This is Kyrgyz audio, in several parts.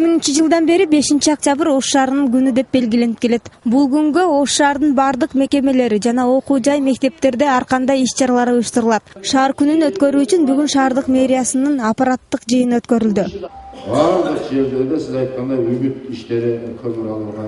2000-жылдан бери 5-октябрь Ош шаарынын күнү деп белгиленип келет. Бул күнгө Ош шаарынын бардык мекемелери жана окуу жай мектептерде ар кандай иш-чаралар уюштурулат. Шаар күнүн өткөрүү үчүн бүгүн шаардык мэриясынын аппараттык жыйыны өткөрүлдү. Бардык жерлерде сиз айткандай үгүт иштери көмүр алууга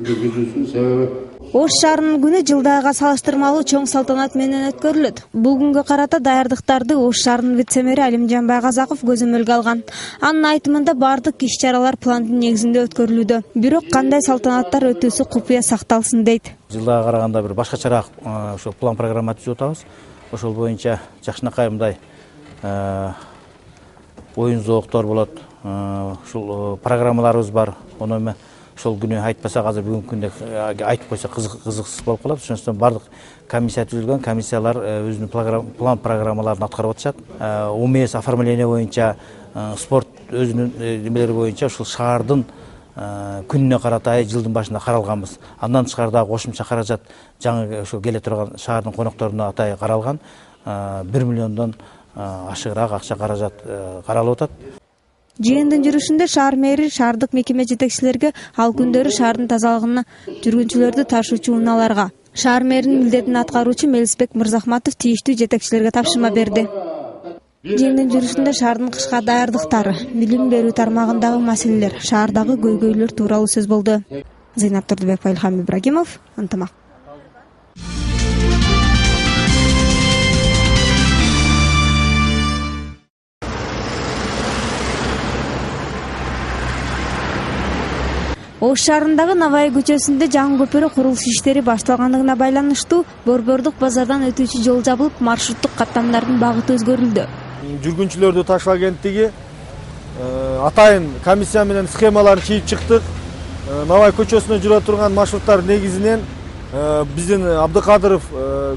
жүргүзүлсүн. Себеби Ош шаарынын күнү жылдагыга салыштырмалуу чоң салтанат менен өткөрүлөт. Бул күнгө карата даярдыктарды Ош шаарынын вице-мэри Алимжан Байгазаков көзөмөлгө алган. Анын айтымында бардык иш-чаралар пландын негизинде өткөрүлүүдө. Бирок кандай салтанаттар өтүүсү купуя сакталсын дейт. Жылдага караганда бир башкачараак ошо план программа түзүп атабыз. Ошол боюнча жакшынакай мындай оюн зооктор болот. Ушул программаларыбыз бар. Ону ошол күнү айтпасак, азыр бүгүнкү күндө айтып койсок кызыксыз болуп калат. Ошондон бардык комиссия түзүлгөн, комиссиялар өзүнүн план программаларын аткарып атышат. УМС оформление боюнча, спорт өзүнүн немелери боюнча ушул шаардын күнүнө карата жылдын башында каралганбыз. Андан тышкары дагы кошумча каражат жаңы ошо келе турган шаардын конокторуна атай каралган. 1 миллиондон ашыгыраак акча каражат каралып атат. Жыйындын жүрүшүндө шаар мэри шаардык мекеме жетекчилерге ал күндөрү шаардын тазалыгына, жүргүнчүлөрдү ташуучу унааларга, шаар мэринин милдетин аткаруучу Мелисбек Мырзахматов тийиштүү жетекчилерге тапшырма берди. Жыйындын жүрүшүндө шаардын кышка даярдыктары, билим берүү тармагындагы маселелер, шаардагы көйгөйлөр тууралуу сөз болду. Зейнат Турдубекова, Илхам Ибрагимов, Ынтымак. Ош шаарындагы Навай көчөсүндө жаңы көпүрө курулуш иштери башталгандыгына байланыштуу Борбордук базардан өтүүчү жол жабылып, маршруттук каттамдардын багыты өзгөрүлдү. Жүргүнчүлөрдү ташуу агенттиги атайын комиссия менен схемаларын чийип чыктык. Навай көчөсүнө жүрө турган маршруттар негизинен биздин Абдыкадыров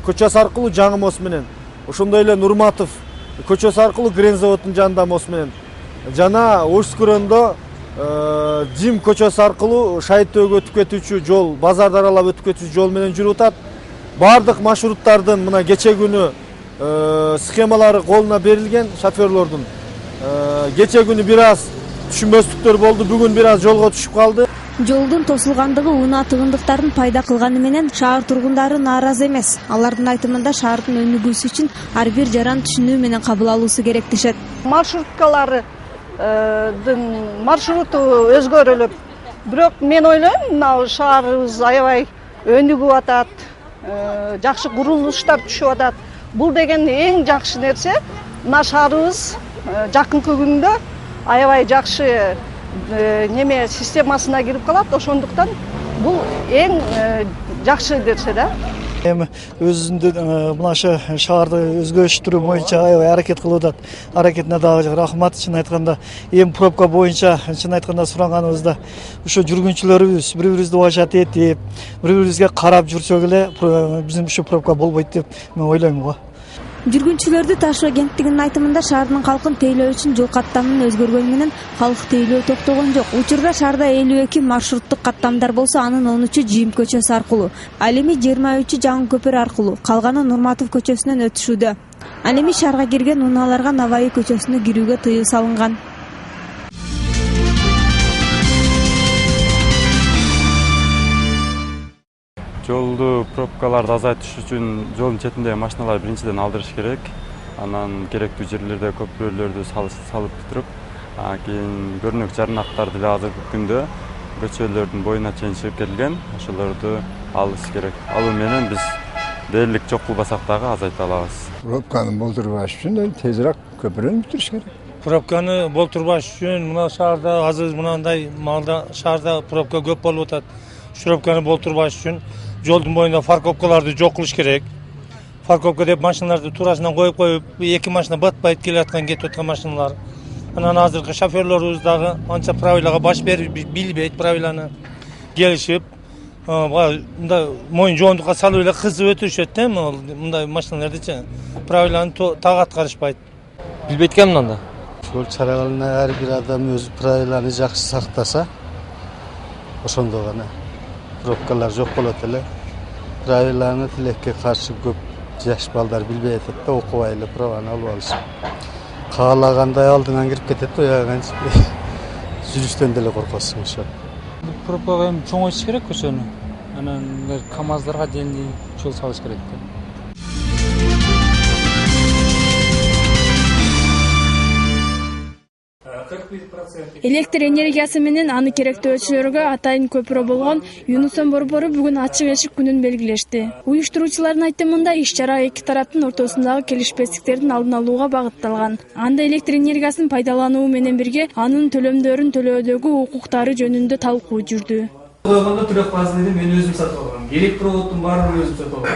көчөсү аркылуу жаңы мост менен, ошондой эле Нурматов көчөсү аркылуу Грен заводдун жанында мост менен жана Ош скверинде Жим көчөсү аркылуу Шайыттөөгө өтүп кетүүчү жол, базарды аралап өтүп кетүүчү жол менен жүрүп атат. Бардык маршруттардын мына кече күнү схемалары колуна берилген шоферлордун. Кече күнү бир аз түшүнбөстүктөр болду, бүгүн бир аз жолго түшүп калды. Жолдун тосулгандыгы унаа тыгындыктарын пайда кылганы менен шаар тургундары нааразы эмес. Алардын айтымында шаардын өнүгүүсү үчүн ар бир жаран түшүнүү менен кабыл алуусу керек дешет. Маршруткалары маршруту өзгөрүлүп, бирок мен ойлойм, мына шаарыбыз аябай өнүгүп атат, жакшы курулуштар түшүп атат. Бул деген эң жакшы нерсе. Мына шаарыбыз жакынкы күндө аябай жакшы неме системасына кирип калат. Ошондуктан бул эң жакшы нерсе да. Эми өзүндүн мынашы шаарды өзгөрүштүрүү боюнча аябай аракет кылып атат. Аракетине дагы рахмат. Чын айтканда, эми пробка боюнча чын айтканда сураганыбызда ушу жүргүнчүлөрүбүз бири-бирибизди убачат этип, бири-бирибизге карап жүрсөк эле биздин ушу пробка болбойт деп мен ойлойм го. Жүргүнчүлөрдү ташуу агенттигинин айтымында шаардын калкын тейлөө үчүн жол каттамынын өзгөргөнү менен калк тейлөө токтогон жок. Учурда шаарда 52 маршруттук каттамдар болсо, анын 13-ü Жим көчөсү аркылуу, ал эми 23 жаңы көпүрө аркылуу, калганы Нурматов көчөсүнөн өтүшүүдө. Ал эми шаарга кирген унааларга Навай көчөсүнө кирүүгө тыюу салынган. Жолду пробкаларды азайтыш үчүн жолдун четиндеги машиналарды биринчиден алдырыш керек. Анан керектүү жерлерде көпүрөлөрдү салып туруп, кийин көрүнөк жарнактарды деле азыркы күндө көчөлөрдүн боюна чейин чыгып келген. Ошолорду алыш керек. Ал менен биз дээрлик жок кылбасак дагы азайта алабыз. пробканы болтурбаш үчүн тезирээк көпүрөнү бүтүрүш керек. Пробканы болтурбаш үчүн мына шаарда азыр мынандай маалда шаарда пробка көп болуп атат. Пробканы болтурбаш үчүн жолдун боюнда парковкаларды жок кылыш керек. Парковка деп машиналарды туурасынан коюп, эки машина батпайт келе аткан кетип аткан машиналар. Анан азыркы шоферлорубуз дагы анча правилага баш берип билбейт правиланы. Келишип, мындай моюн жоондукка салып эле кызып өтүшөт да, мындай машиналардычы. Правиланы так аткарышпайт. Билбейт экен мында. Жол чараларына ар бир адам өз правиланы жакшы сактаса, ошондо гана пробкалар жок болот эле. Правиланы тилекке каршы көп жаш балдар билбей атат да, окубай эле праваны алып алышып. Каалагандай алдыңан кирип кетет, ояган жүрүштөн деле коркосуң ошо. Пробкага эми чоңойтуш керек көчөнү. Анан КАМАЗдарга жеңил жол салыш керек. Электр энергиясы менен аны керектөөчүлөргө атайын көпүрө болгон Юнусон борбору бүгүн ачык эшик күнүн белгилешти. Уюштуруучулардын айтымында иш-чара эки тараптын ортосундагы келишпестиктердин алдын алууга багытталган. Анда электр энергиясын пайдалануу менен бирге анын төлөмдөрүн төлөөдөгү укуктары жөнүндө талкуу жүрдү. Койгондо 3% мен өзүм сатып алгам. Керек проводдун баарын өзүм сатып алгам.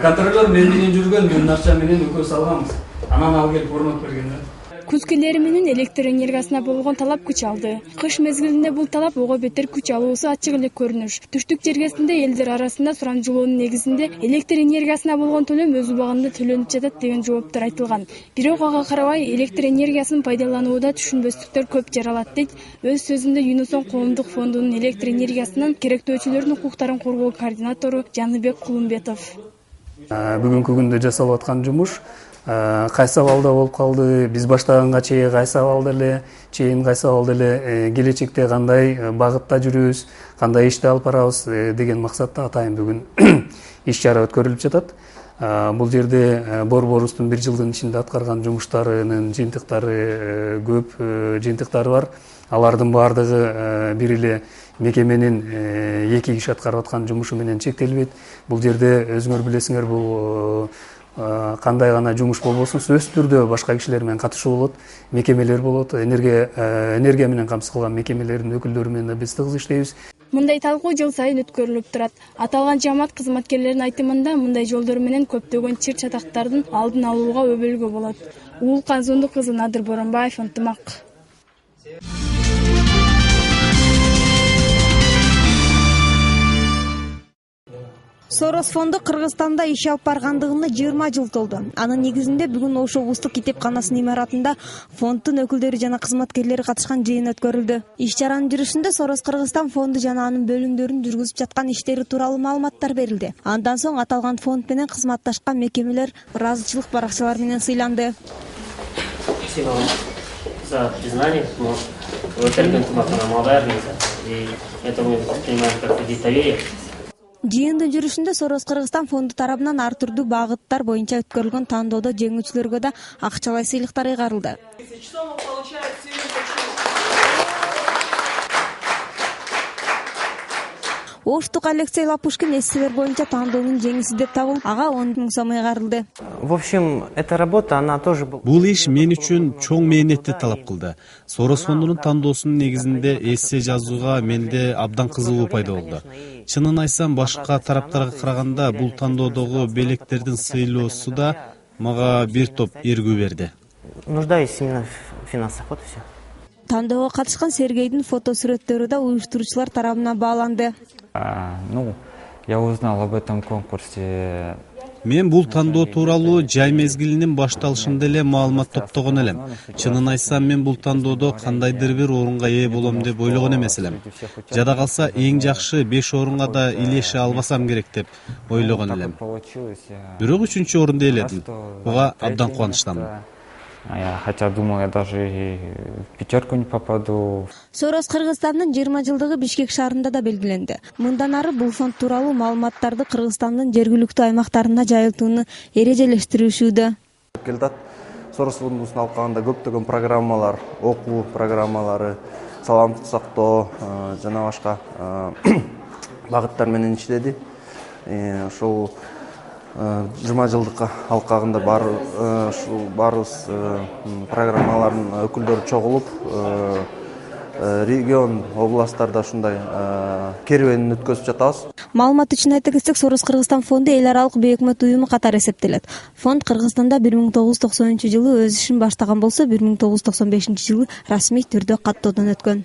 Контролер мен менен жүргөн, мен акча менен экөөбүз алганбыз. Анан ал келип орнотуп берген да. Күз күндөрү менен электр энергиясына болгон талап күч алды. Кыш мезгилинде бул талап ого бетер күч алуусу ачык эле көрүнүш. Түштүк жергесинде элдер арасында сурамжылоонун негизинде электр энергиясына болгон төлөм өз убагында төлөнүп жатат деген жооптор айтылган. Бирок ага карабай электр энергиясын пайдаланууда түшүнбөстүктөр көп жаралат дейт өз сөзүндө Юнусон коомдук фондунун электр энергиясынан керектөөчүлөрдүн укуктарын коргоо координатору Жаныбек Кулумбетов. Бүгүнкү күндө жасалып аткан жумуш кайсы абалда болуп калды, биз баштаганга чейин кайсы абалда эле, келечекте кандай багытта жүрөбүз, кандай ишти алып барабыз деген максатта атайын бүгүн иш-чара өткөрүлүп жатат. Бул жерде борборубуздун бир жылдын ичинде аткарган жумуштарынын жыйынтыктары көп жыйынтыктары бар. Алардын баардыгы бир эле мекеменин эки киши аткарып аткан жумушу менен чектелбейт. Бул жерде өзүңөр билесиңер, бул кандай гана жумуш болбосун сөзсүз түрдө башка кишилер менен катышуу болот, мекемелер болот, энергия менен камсыз кылган мекемелердин өкүлдөрү менен биз тыгыз иштейбиз. Мындай талкуу жыл сайын өткөрүлүп турат. Аталган жамаат кызматкерлеринин айтымында мындай жолдор менен көптөгөн чыр чатактардын алдын алууга өбөлгө болот. Уулкан Зондук кызы, Надыр Боронбаев, Ынтымак. Сорос фонду Кыргызстанда иш алып баргандыгына 20 жыл толду. Анын негизинде бүгүн Ош облустук китепканасынын имаратында фонддун өкүлдөрү жана кызматкерлери катышкан жыйын өткөрүлдү. Иш-чаранын жүрүшүндө Сорос Кыргызстан фонду жана анын бөлүмдөрүнүн жүргүзүп жаткан иштери тууралуу маалыматтар берилди. Андан соң аталган фонд менен кызматташкан мекемелер ыраазычылык баракчалар менен сыйланды. Спасибо вам за признание. Вы молодая организация, и это мы воспринимаем как кредит доверия. Жыйындын жүрүшүндө Сорос Кыргызстан фонду тарабынан ар түрдүү багыттар боюнча өткөрүлгөн тандоодо жеңүүчүлөргө да акчалай сыйлыктар ыйгарылды. Оштук Алексей Лапушкин эсселер боюнча тандоонун жеңүүсү деп табылып, ага 10 000 сом ыйгарылды. В общем, эта работа, она тоже была. Бул иш мен үчүн чоң мээнетти талап кылды. Сорос фондунун тандоосунун негизинде эссе жазууга менде абдан кызыгуу пайда болду. Чынын айтсам, башка тараптарга караганда бул тандоодогу белектердин сыйлоосу да мага бир топ эргүү берди. Нуждаюсь именно в финансах, вот и все. Тандоого катышкан Сергейдин фотосурөттөрү да уюштуруучулар тарабынан бааланды. Я узнал об этом конкурсе. Мен бул тандоо тууралуу жай мезгилинин башталышында эле маалымат топтогон элем. Чынын айтсам, мен бул тандоодо кандайдыр бир орунга ээ болом деп ойлогон эмес элем. Жада калса эң жакшы 5 орунга да илеше албасам керек деп ойлогон элем. Бирок 3-чү орунду ээледим. Буга абдан кубанычтамын. Хотя думал, я даже и в пятерку не попаду. Сорос Кыргызстандын 20 жылдыгы Бишкек шаарында да белгиленди. Мындан ары бул фонд тууралуу маалыматтарды Кыргызстандын жергиликтүү аймактарына жайылтууну эрежелештиришүүдө. Сорос фондусун алып калганда көптөгөн программалар, окуу программалары, саламаттык сактоо жана башка багыттар менен иштеди. Ошол 20 жылдыкка алкагында барыбыз программалардын өкүлдөрү чогулуп, регион, областтарда ушундай керуенин өткөзүп жатабыз. Маалымат үчүн айта кетсек, Сорос Кыргызстан фонду эл аралык бейөкмөт уюму катары эсептелет. Фонд Кыргызстанда 1990-жылы өз ишин баштаган болсо, 1995-жылы расмий түрдө каттоодон өткөн.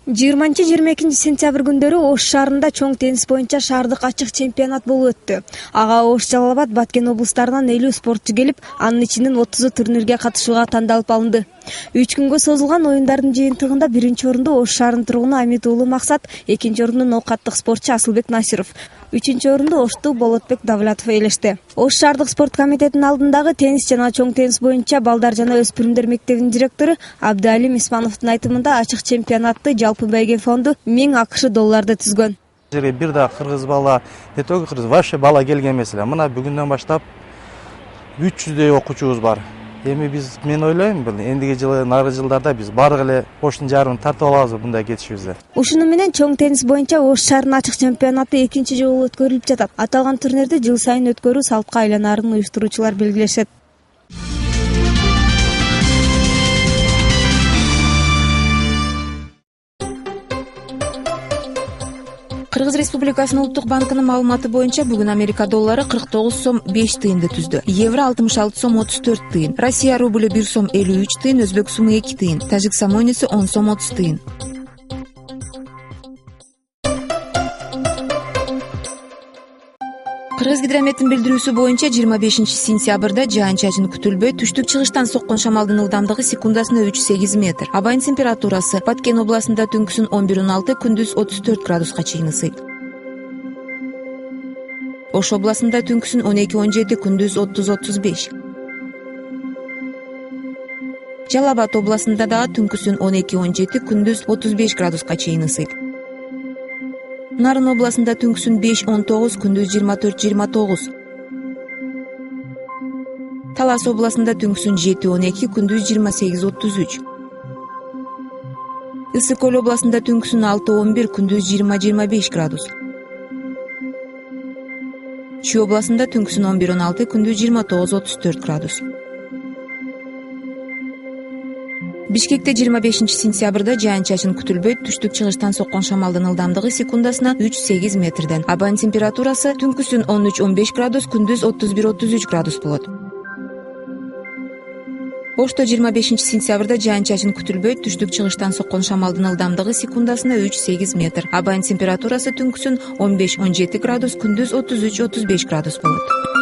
20-22 сентябрь күндөрү Ош шаарында чоң теннис боюнча шаардык ачык чемпионат болуп өттү. Ага Ош, Жалал Абад, Баткен облустарынан 50 спортчу келип, анын ичинен 30 турнирге катышууга тандалып алынды. 3 күнгө созулган оюндардын жыйынтыгында 1-орунду Ош шаарынын тургуну Амит уулу Максат, 2-орунду ноокаттык спортчу Асылбек Насиров, 3-орунду Оштуу Болотбек Давлатов ээлешти. Ош шаардык спорт комитетинин алдындагы теннис жана чоң теннис боюнча балдар жана өспүрүмдөр мектебинин директору Абдыалим Исмановдун айтымында ачык чемпионатты жалпы байге фонду 1000 АКШ долларды түзгөн. Бир да кыргыз бала, не только кыргыз, вообще бала келген эмес эле. Мына бүгүндөн баштап 300дөй окуучубуз бар. Эми мен ойлойм, бул эндиги жылы, наркы жылдарда биз бардык эле Оштун жарымын тартып алабыз мындай кетишибизде. Ушуну менен чоң теннис боюнча Ош шаарынын ачык чемпионаты 2-чи жолу өткөрүлүп жатат. Аталган турнирди жыл сайын өткөрүү салтка айланаарын уюштуруучулар белгилешет. Кыргыз Республикасынын Улуттук банкынын маалыматы боюнча бүгүн Америка доллары 49 сом 5 тыйынды түздү. Евро 66 сом 34 тыйын, Россия рублі 1 сом 53 тыйын, Өзбек сумы 2 тыйын, Тажик самойнеси 10 сом 30 тыйын. Кыргыз гидрометтин билдирүүсү боюнча 25-сентябрда жаан-чачын күтүлбөй, түштүк-чыгыштан соккон шамалдын ылдамдыгы секундасына 3-8 метр. Абайын температурасы Баткен областында түнкүсүн 11-16, күндүз 34 градуска чейин ысыйт. Ош областында түнкүсүн 12-17, күндүз 30-35. Жалал Абад областында дагы түнкүсүн 12-17, күндүз 35 градуска чейин ысыйт. Нарын областында түнкүсүн 5-19, күндүз 24-29. Талас областында түнкүсүн 7-12, күндүз 28-33. Ысык Көл областында түнкүсүн 6-11, күндүз 20-25 градус. Чүй областында түнкүсүн 11-16, күндүз 29-34 градус. Бишкекте 25-сентябрда жаан-чачын күтүлбөй, түштүк-чыгыштан соккон шамалдын ылдамдыгы секундасына 3-8 метрден. Абайын температурасы түнкүсүн 13-15 градус, күндүз 31-33 градус болот. Ошто 25-сентябрда жаан-чачын күтүлбөй, түштүк-чыгыштан соккон шамалдын ылдамдыгы секундасына 3-8 метр. Абайын температурасы түнкүсүн 15-17 градус, күндүз 33-35 градус болот.